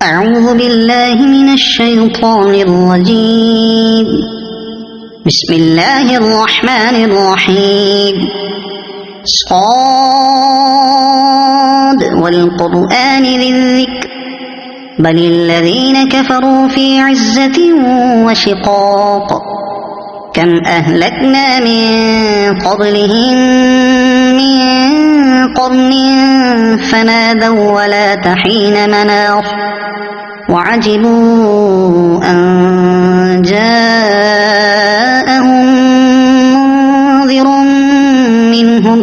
أعوذ بالله من الشيطان الرجيم. بسم الله الرحمن الرحيم. صاد والقرآن ذي الذكر بل الذين كفروا في عزة وشقاق كم أهلكنا من قبلهم من قرن فنادوا ولا تحين مناص وعجبوا أن جاءهم منذر منهم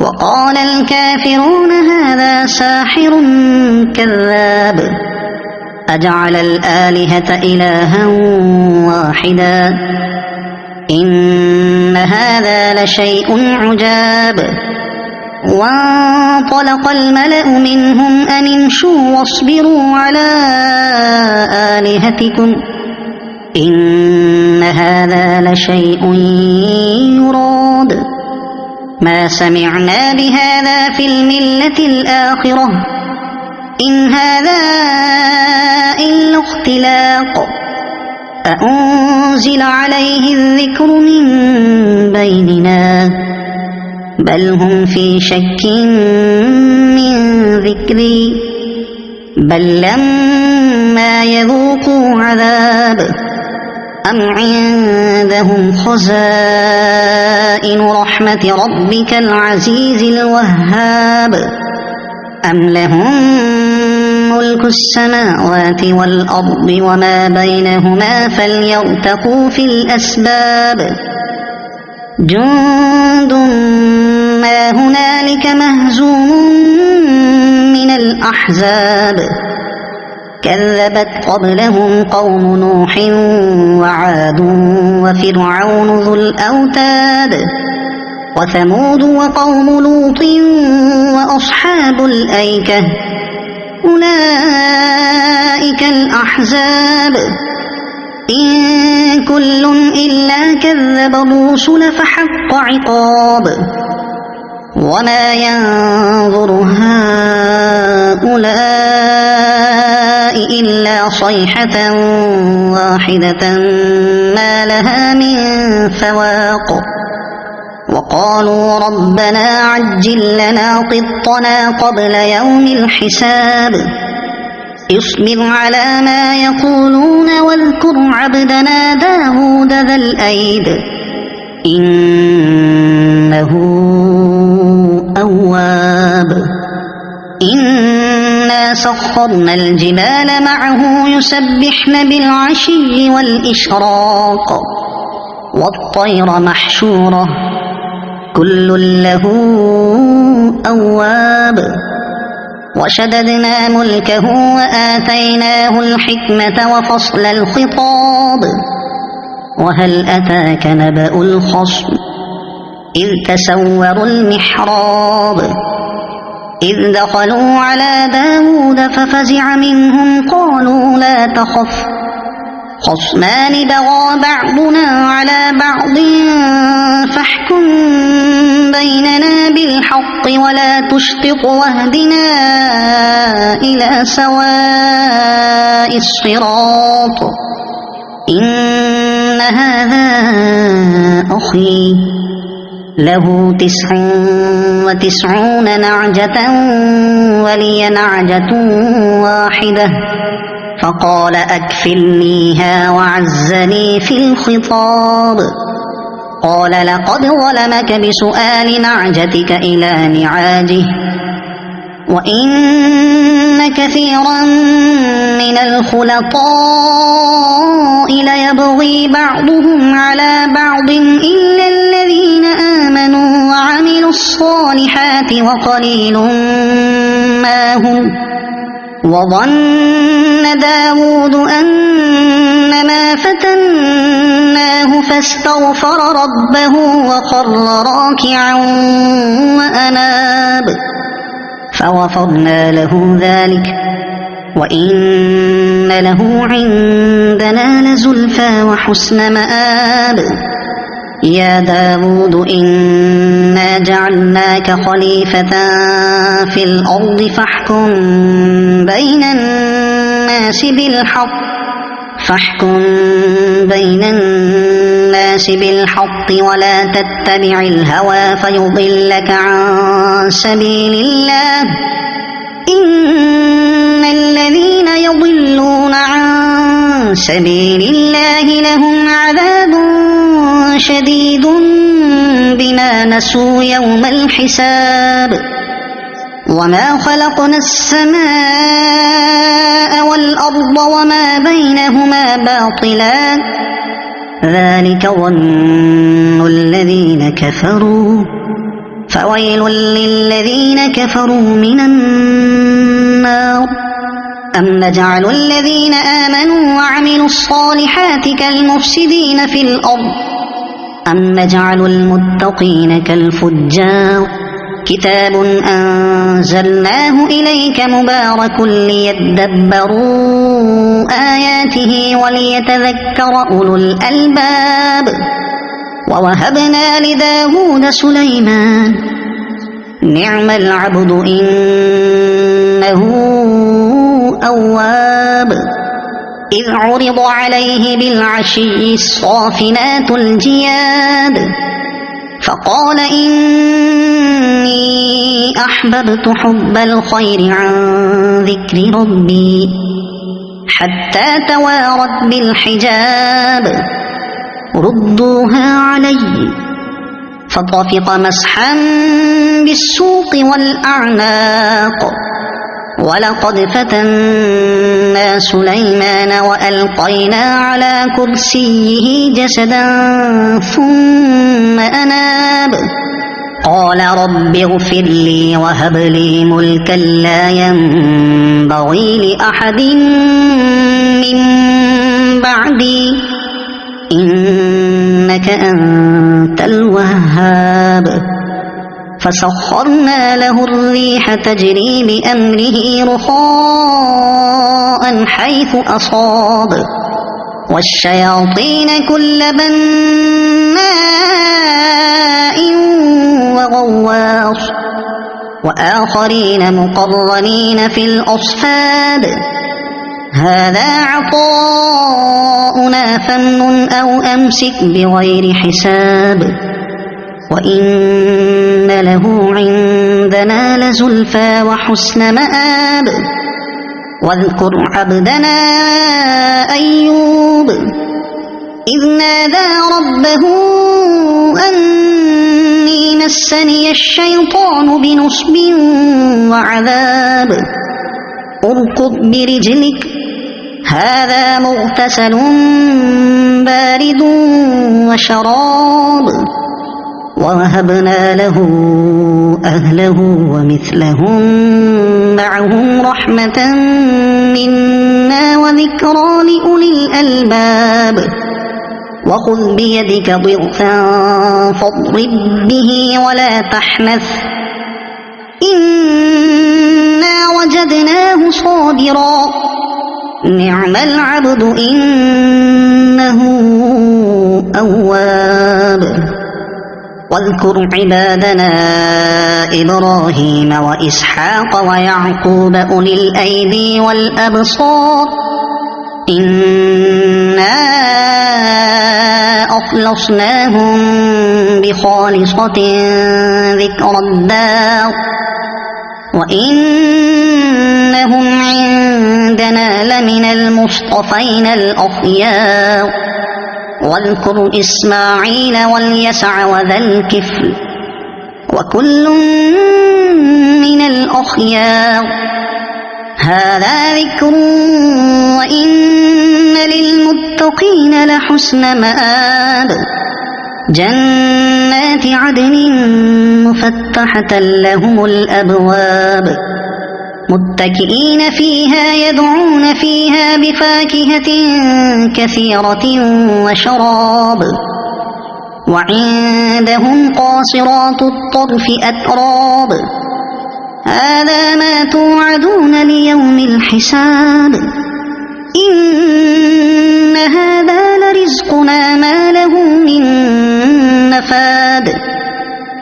وقال الكافرون هذا ساحر كذاب أجعل الآلهة إلها واحدا إن هذا لشيء عجاب. وانطلق الملأ منهم أن امشوا واصبروا على آلهتكم إن هذا لشيء يراد ما سمعنا بهذا في الملة الآخرة إن هذا إلا اختلاق أأنزل عليه الذكر من بيننا بل هم في شك من ذكري بل لما يذوقوا عذاب أم عندهم خزائن رحمة ربك العزيز الوهاب أم لهم ملك السماوات والأرض وما بينهما فليرتقوا في الأسباب جند ما هنالك مهزوم من الأحزاب كذبت قبلهم قوم نوح وعاد وفرعون ذو الأوتاد وثمود وقوم لوط وأصحاب الأيكة أولئك الأحزاب إن كل إلا كذب الرسل فحق عقاب وما ينظر هؤلاء إلا صيحة واحدة ما لها من فواق وقالوا ربنا عجل لنا قطنا قبل يوم الحساب اصبر على ما يقولون واذكر عبدنا داود ذا الأيد إنه أواب إنا سخرنا الجبال معه يسبحن بالعشي والإشراق والطير محشورة كل له أواب وشددنا ملكه وآتيناه الحكمة وفصل الخطاب وهل أتاك نبأ الخصم إذ تسوروا المحراب إذ دخلوا على داود ففزع منهم قالوا لا تخف خصمان بغى بعضنا على بعض فاحكم بيننا بالحق ولا تشطط واهدنا إلى سواء الصراط إن هذا أخي له 99 نعجة ولي نعجة واحدة فقال أكفلنيها وعزني في الخطاب قال لقد ظلمك بسؤال نعجتك إلى نعاجه وإن كثيرا من الخلطاء ليبغي بعضهم على بعض إلا الذين آمنوا وعملوا الصالحات وقليل ما هم وظن داود أنما فتناه فاستغفر ربه وخر راكعا وأناب فغفرنا له ذلك وإن له عندنا لزلفى وحسن مآب يا داود إنا جعلناك خليفة في الأرض فاحكم بين الناس الناس بالحق فاحكم بين الناس بالحق ولا تتبع الهوى فيضلك عن سبيل الله إن الذين يضلون عن سبيل الله لهم عذاب شديد بما نسوا يوم الحساب وما خلقنا السماء والأرض وما بينهما باطلا ذلك ظن الذين كفروا فويل للذين كفروا من النار أم نجعل الذين آمنوا وعملوا الصالحات كالمفسدين في الأرض أم نجعل المتقين كالفجار كتاب أنزلناه إليك مبارك ليدبروا آياته وليتذكر أولو الألباب ووهبنا لداود سليمان نعم العبد إنه أواب إذ عرض عليه بالعشي الصافنات الجياد فقال إني أحببت حب الخير عن ذكر ربي حتى توارت بالحجاب ردوها علي فطفق مسحا بالسوق والأعناق ولقد فتنا سليمان وألقينا على كرسيه جسدا ثم أناب قال رب اغفر لي وهب لي ملكا لا ينبغي لأحد من بعدي إنك أنت الوهاب فسخرنا له الريح تجري بأمره رخاء حيث أصاب والشياطين كل بناء وغواص وآخرين مقرنين في الأصفاد هذا عطاؤنا فامنن أو أمسك بغير حساب وإن له عندنا لزلفى وحسن مآب واذكر عبدنا أيوب إذ نادى ربه أني مسني الشيطان بنصب وعذاب اركض برجلك هذا مغتسل بارد وشراب ووهبنا له أهله ومثلهم معهم رحمة منا وذكرى لأولي الألباب وخذ بيدك ضغثا فاضرب به ولا تحنث إنا وجدناه صابرا نعم العبد إنه أواب واذكر عبادنا إبراهيم وإسحاق ويعقوب أولي الأيدي والأبصار إنا أخلصناهم بخالصة ذكر الدار وإنهم عندنا لمن المصطفين الأخيار واذكر إسماعيل واليسع وذا الكفل وكل من الأخيار هذا ذكر وإن للمتقين لحسن مآب جنات عدن مفتحة لهم الأبواب متكئين فيها يدعون فيها بفاكهة كثيرة وشراب وعندهم قاصرات الطرف أتراب هذا ما توعدون ليوم الحساب إن هذا لرزقنا ما له من نفاد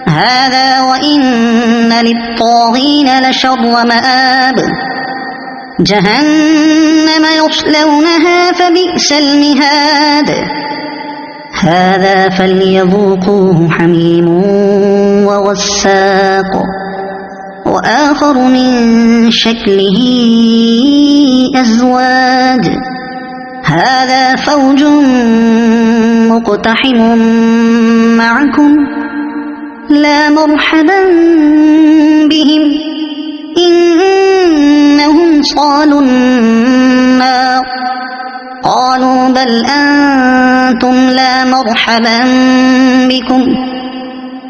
هذا وإن للطاغين لشر مآب جهنم يصلونها فبئس المهاد هذا فليذوقوه حميم وغساق وآخر من شكله أزواج هذا فوج مقتحم معكم لا مرحبا بهم إنهم صالوا النار قالوا بل أنتم لا مرحبا بكم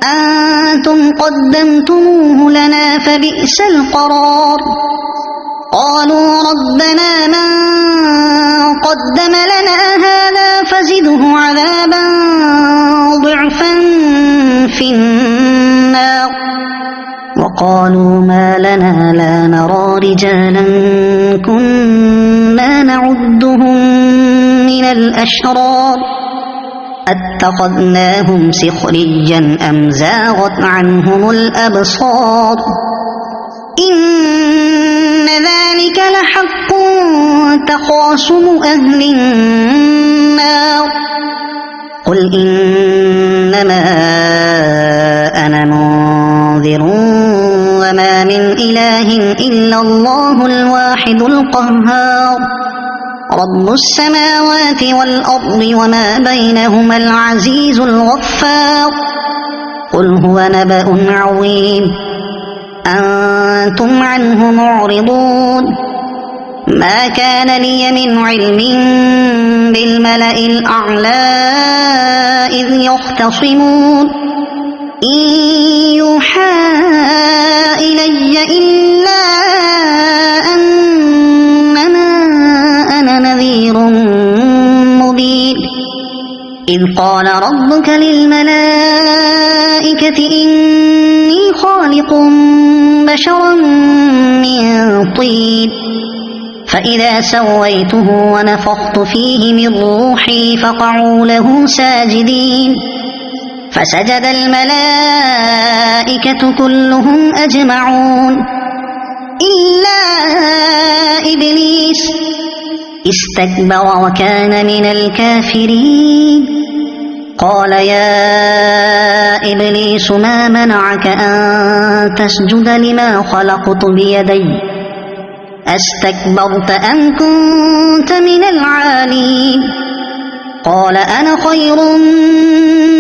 أنتم قدمتموه لنا فبئس القرار قالوا ربنا من قدم لنا هذا فزده عذابا ضعفا في النار وقالوا ما لنا لا نرى رجالا كنا نعدهم من الأشرار أتخذناهم سخريا أم زاغت عنهم الأبصار إن ذلك لحق تخاصم أهل النار قل إنما أنا منذر وما من إله إلا الله الواحد القهار رب السماوات والأرض وما بينهما العزيز الغفار قل هو نبأ عظيم أنتم عنه معرضون ما كان لي من علم بالملأ الأعلى إذ يختصمون إن يوحى إلي إلا أنما أنا نذير مبين إذ قال ربك للملائكة إني خالق بشرا من طين فإذا سويته ونفخت فيه من روحي فقعوا له ساجدين فسجد الملائكة كلهم أجمعون إلا إبليس استكبر وكان من الكافرين قال يا إبليس ما منعك أن تسجد لما خلقت بيدي أستكبرت أم كنت من العالين قال أنا خير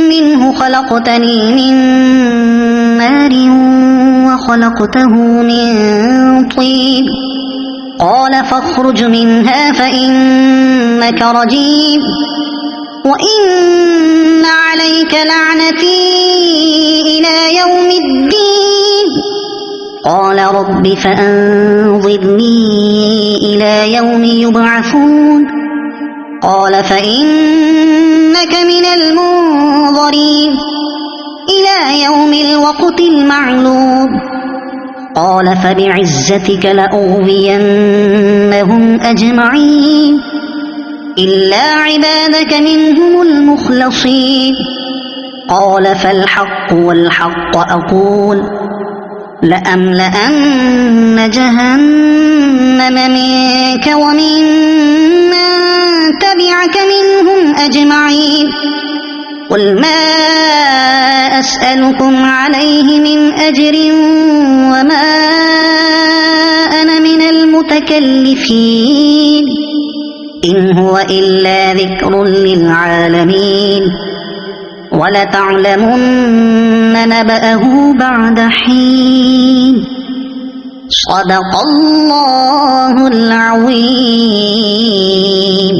منه خلقتني من نار وخلقته من طين قال فاخرج منها فإنك رجيم وإن عليك لعنتي إلى يوم الدين قال رب فأنظرني إلى يوم يبعثون قال فإنك من المنظرين إلى يوم الوقت المعلوم قال فبعزتك لأغوينهم أجمعين إلا عبادك منهم المخلصين قال فالحق والحق أقول لأملأن جهنم منك ومن من تبعك منهم أجمعين قل ما أسألكم عليه من أجر وما أنا من المتكلفين إن هو إلا ذكر للعالمين ولتعلمن نبأه بعد حين صدق الله العظيم.